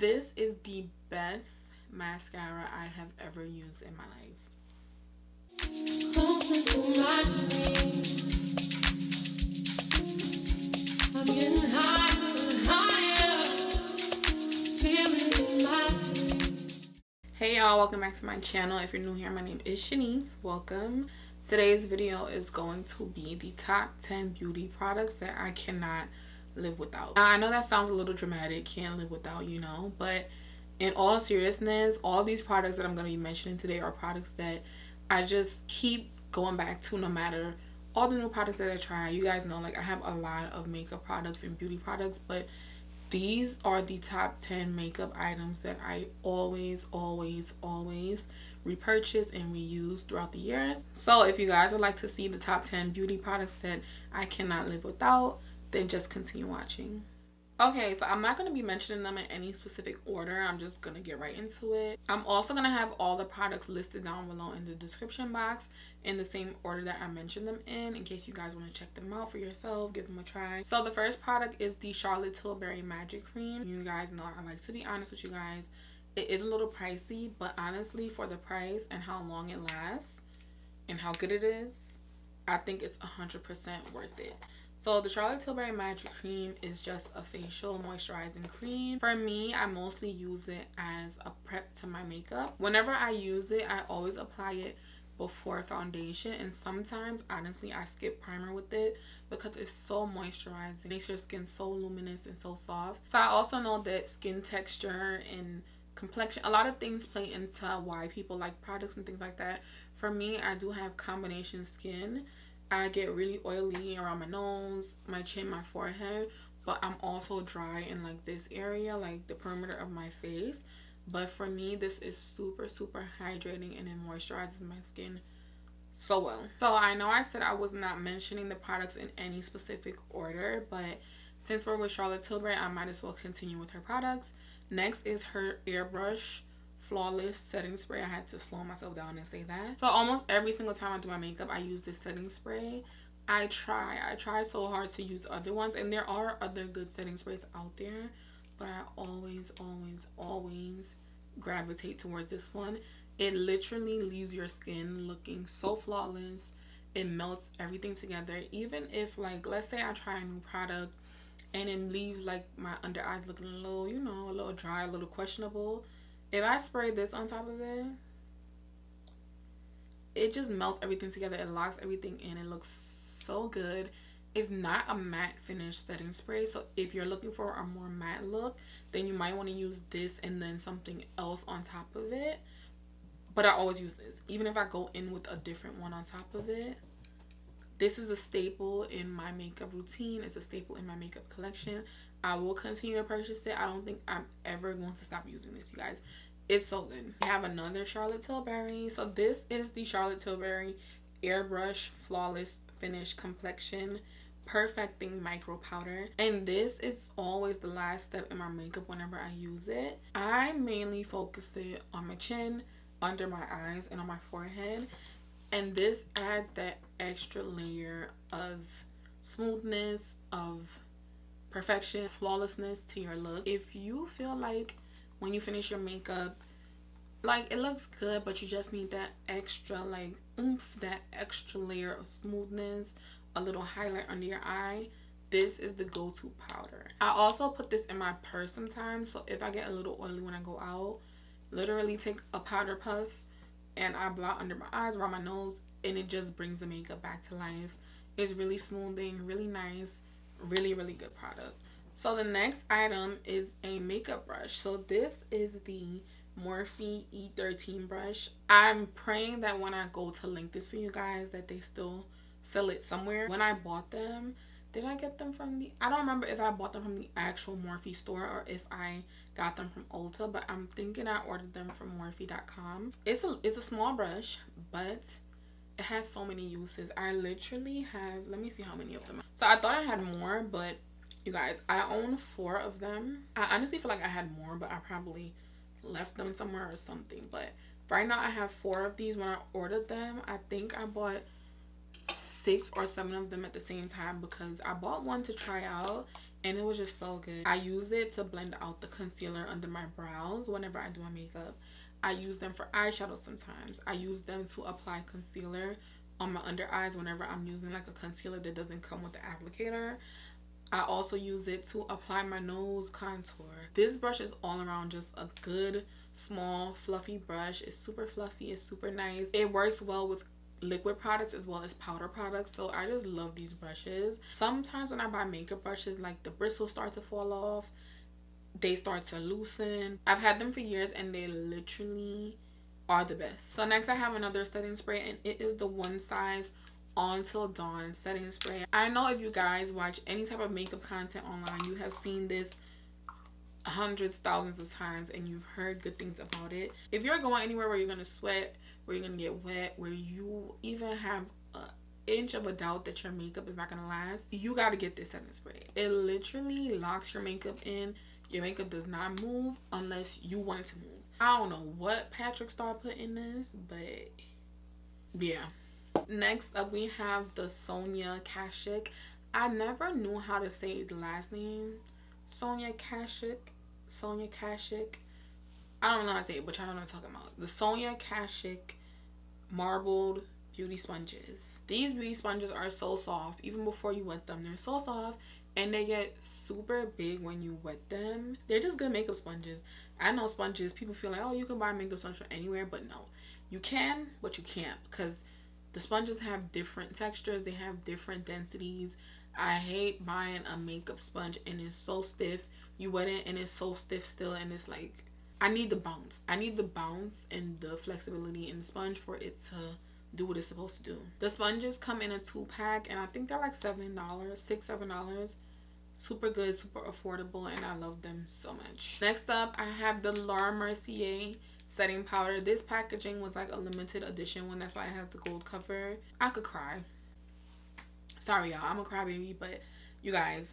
This is the best mascara I have ever used in my life. Closer to my dreams. I'm getting higher, feeling in my sleep. Hey y'all, welcome back to my channel. If you're new here, my name is Shanice. Welcome. Today's video is going to be the top 10 beauty products that I cannot live without. Now, I know that sounds a little dramatic, can't live without, you know, but in all seriousness, all these products that I'm going to be mentioning today are products that I just keep going back to no matter all the new products that I try. You guys know, like, I have a lot of makeup products and beauty products, but these are the top 10 makeup items that I always repurchase and reuse throughout the years. So if you guys would like to see the top 10 beauty products that I cannot live without, then just continue watching. Okay, so I'm not going to be mentioning them in any specific order. I'm just going to get right into it. I'm also going to have all the products listed down below in the description box in the same order that I mentioned them in case you guys want to check them out for yourself, give them a try. So the first product is the Charlotte Tilbury Magic Cream. You guys know I like to be honest with you guys. It is a little pricey, but honestly, for the price and how long it lasts and how good it is, I think it's 100% worth it. So the Charlotte Tilbury Magic Cream is just a facial moisturizing cream. For me, I mostly use it as a prep to my makeup. Whenever I use it, I always apply it before foundation, and sometimes honestly I skip primer with it because it's so moisturizing. It makes your skin so luminous and so soft. So I also know that skin texture and complexion, a lot of things play into why people like products and things like that. For me, I do have combination skin. I get really oily around my nose, my chin, my forehead, but I'm also dry in like this area, like the perimeter of my face. But for me, this is super hydrating and it moisturizes my skin so well. So I know I said I was not mentioning the products in any specific order, but since we're with Charlotte Tilbury, I might as well continue with her products. Next is her Airbrush Flawless Setting Spray. I had to slow myself down and say that. So almost every single time I do my makeup, I use this setting spray. I try so hard to use other ones, and there are other good setting sprays out there, but I always gravitate towards this one. It literally leaves your skin looking so flawless. It melts everything together. Even if, like, let's say I try a new product and it leaves like my under eyes looking a little, you know, a little dry, a little questionable, if I spray this on top of it, it just melts everything together. It locks everything in. It looks so good. It's not a matte finish setting spray, so if you're looking for a more matte look, then you might want to use this and then something else on top of it. But I always use this, even if I go in with a different one on top of it. This is a staple in my makeup routine. It's a staple in my makeup collection. I will continue to purchase it. I don't think I'm ever going to stop using this, you guys. It's so good. We have another Charlotte Tilbury. So this is the Charlotte Tilbury Airbrush Flawless Finish Complexion Perfecting Micro Powder. And this is always the last step in my makeup whenever I use it. I mainly focus it on my chin, under my eyes, and on my forehead. And this adds that extra layer of smoothness, of perfection, flawlessness to your look. If you feel like when you finish your makeup, like, it looks good, but you just need that extra, like, oomph, that extra layer of smoothness, a little highlight under your eye, this is the go-to powder. I also put this in my purse sometimes, so if I get a little oily when I go out, literally take a powder puff and I blot under my eyes, around my nose, and it just brings the makeup back to life. It's really smoothing, really nice, really good product. So the next item is a makeup brush. So this is the Morphe E13 brush. I'm praying that when I go to link this for you guys, that they still sell it somewhere. When I bought them, did I get them from the, I don't remember if I bought them from the actual Morphe store or if I got them from Ulta, but I'm thinking I ordered them from Morphe.com. It's a small brush, but it has so many uses. I literally have, let me see how many of them. So I thought I had more, but you guys, I own 4 of them. I honestly feel like I had more, but I probably left them somewhere or something. But right now I have 4 of these. When I ordered them, I think I bought 6 or 7 of them at the same time because I bought one to try out and it was just so good. I use it to blend out the concealer under my brows whenever I do my makeup. I use them for eyeshadow sometimes. I use them to apply concealer on my under eyes whenever I'm using like a concealer that doesn't come with the applicator. I also use it to apply my nose contour. This brush is all around just a good, small, fluffy brush. It's super fluffy. It's super nice. It works well with liquid products as well as powder products, so I just love these brushes. Sometimes when I buy makeup brushes, like the bristles start to fall off, they start to loosen. I've had them for years and they literally are the best. So next I have another setting spray, and it is the One Size On Till Dawn setting spray. I know if you guys watch any type of makeup content online, you have seen this hundreds, thousands of times, and you've heard good things about it. If you're going anywhere where you're gonna sweat, where you're gonna get wet, where you even have an inch of a doubt that your makeup is not gonna last, you gotta get this setting spray. It literally locks your makeup in. Your makeup does not move unless you want it to move. I don't know what Patrick Star put in this, but yeah. Next up we have the Sonia Kashuk. I never knew how to say the last name. Sonia Kashuk. Sonia Kashuk. I don't know how to say it, but y'all know what I'm talking about. The Sonia Kashuk marbled beauty sponges. These beauty sponges are so soft. Even before you wet them, they're so soft, and they get super big when you wet them. They're just good makeup sponges. I know sponges, people feel like, oh, you can buy makeup sponge from anywhere, but no. You can, but you can't, because the sponges have different textures. They have different densities. I hate buying a makeup sponge and it's so stiff. You wet it and it's so stiff still, and it's like, I need the bounce. I need the bounce and the flexibility in the sponge for it to do what it's supposed to do. The sponges come in a 2-pack, and I think they're like $7, $6-7. Super good, super affordable, and I love them so much. Next up, I have the Mercier setting powder. This packaging was like a limited edition one. That's why it has the gold cover. I could cry. Sorry, y'all. I'm a crybaby, but you guys,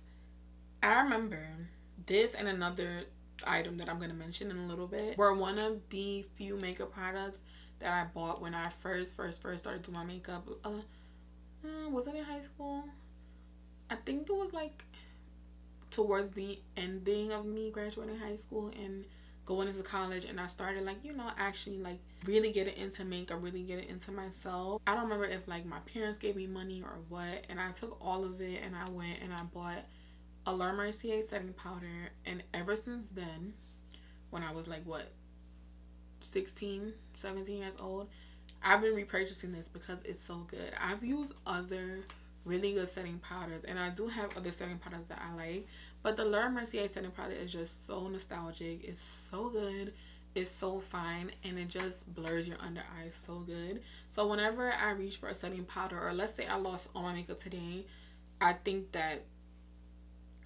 I remember this and another item that I'm going to mention in a little bit were one of the few makeup products that I bought when I first started doing my makeup. Was it in high school? I think it was like towards the ending of me graduating high school and going into college, and I started like, you know, actually like really getting into makeup, really getting into myself. I don't remember if like my parents gave me money or what, and I took all of it and I went and I bought a Mercier setting powder, and ever since then, when I was like what, 16, 17 years old, I've been repurchasing this because it's so good. I've used other really good setting powders, and I do have other setting powders that I like, but the Mercier setting powder is just so nostalgic. It's so good. It's so fine, and it just blurs your under eyes so good. So whenever I reach for a setting powder, or let's say I lost all my makeup today, I think that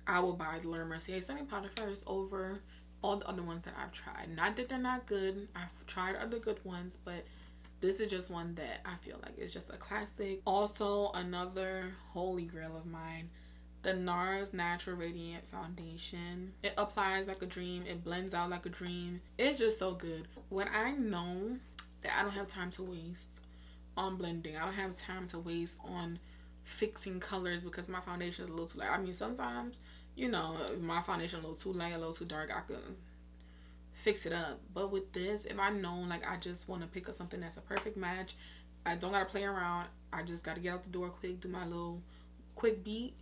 I will buy the Mercier setting powder first over all the other ones that I've tried. Not that they're not good. I've tried other good ones, but this is just one that I feel like is just a classic. Also, another holy grail of mine, the NARS Natural Radiant Foundation. It applies like a dream. It blends out like a dream. It's just so good. When I know that I don't have time to waste on blending, I don't have time to waste on fixing colors because my foundation is a little too light. I mean, sometimes, you know, if my foundation a little too light, a little too dark, I could fix it up. But with this, if I know like I just want to pick up something that's a perfect match, I don't gotta play around, I just gotta get out the door quick, do my little quick beat,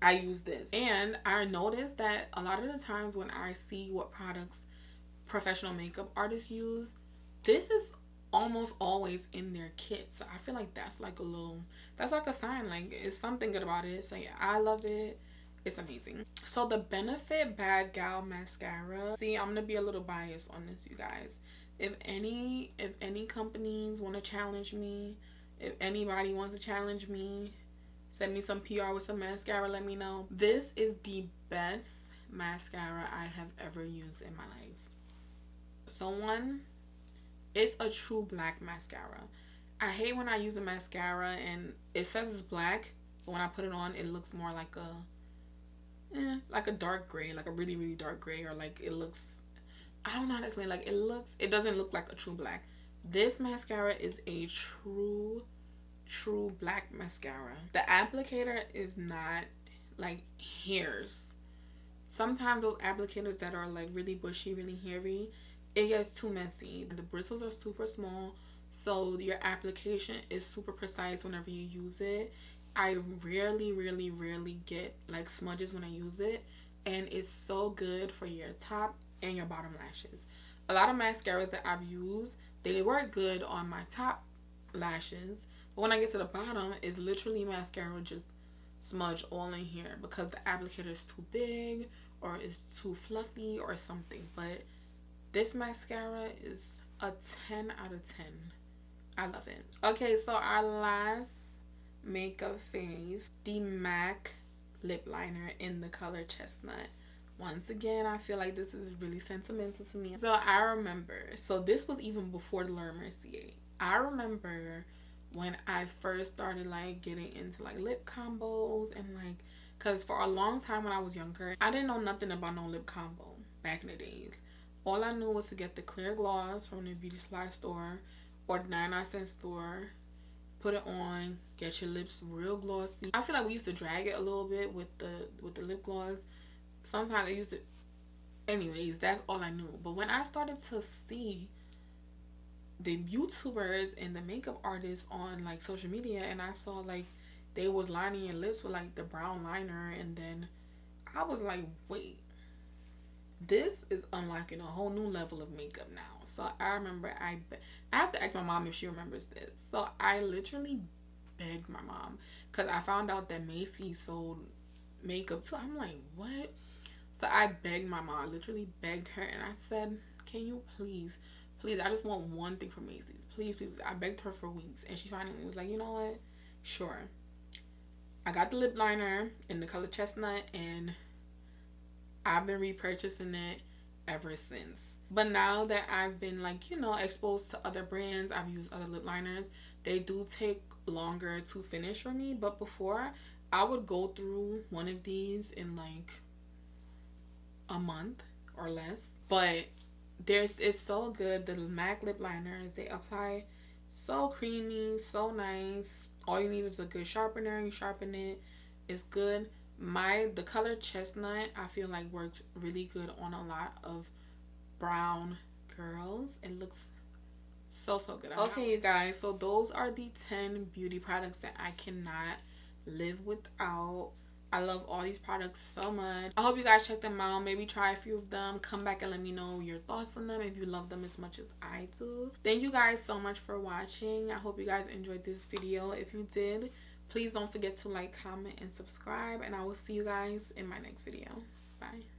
I use this. And I noticed that a lot of the times when I see what products professional makeup artists use, this is almost always in their kit. So I feel like that's like a little, that's like a sign, like it's something good about it. So yeah, I love it. It's amazing. So the Benefit Badgal mascara. See, I'm gonna be a little biased on this, you guys. If any companies want to challenge me, if anybody wants to challenge me, send me some PR with some mascara, let me know. This is the best mascara I have ever used in my life. So one, it's a true black mascara. I hate when I use a mascara and it says it's black, but when I put it on, it looks more like a dark gray, like a really, really dark gray, or like it looks, I don't know how to explain, like it doesn't look like a true black. This mascara is a true black mascara. The applicator is not like hairs. Sometimes those applicators that are like really bushy, really hairy, it gets too messy. The bristles are super small, so your application is super precise whenever you use it. I rarely get like smudges when I use it, and it's so good for your top and your bottom lashes. A lot of mascaras that I've used, they work good on my top lashes, but when I get to the bottom, it's literally mascara just smudge all in here because the applicator is too big or it's too fluffy or something. But this mascara is a 10 out of 10. I love it. Okay, so our last makeup fave, the M.A.C lip liner in the color Chestnut. Once again, I feel like this is really sentimental to me. So I remember, so this was even before the Mercier. I remember when I first started like getting into like lip combos and like, cause for a long time when I was younger, I didn't know nothing about no lip combo back in the days. All I knew was to get the clear gloss from the beauty supply store or the 99-cent store, put it on, get your lips real glossy. I feel like we used to drag it a little bit with the lip gloss. Sometimes I used to, anyways, that's all I knew. But when I started to see the YouTubers and the makeup artists on like social media, and I saw like they was lining your lips with like the brown liner, and then I was like, wait, this is unlocking a whole new level of makeup now. So I remember I have to ask my mom if she remembers this. So I literally begged my mom because I found out that M.A.C sold makeup too. I'm like, what? So I begged my mom, literally begged her, and I said, can you please, I just want one thing from M.A.C's. Please. I begged her for weeks, and she finally was like, you know what? Sure. I got the lip liner in the color Chestnut, and I've been repurchasing it ever since. But now that I've been like, you know, exposed to other brands, I've used other lip liners, they do take longer to finish for me. But before, I would go through one of these in like a month or less. But it's so good. The M.A.C lip liners, they apply so creamy, so nice. All you need is a good sharpener. You sharpen it, it's good. The color Chestnut, I feel like works really good on a lot of brown girls. It looks so good. Okay, you guys, so those are the 10 beauty products that I cannot live without. I love all these products so much. I hope you guys check them out. Maybe try a few of them. Come back and let me know your thoughts on them if you love them as much as I do. Thank you guys so much for watching. I hope you guys enjoyed this video. If you did, please don't forget to like, comment, and subscribe. And I will see you guys in my next video. Bye.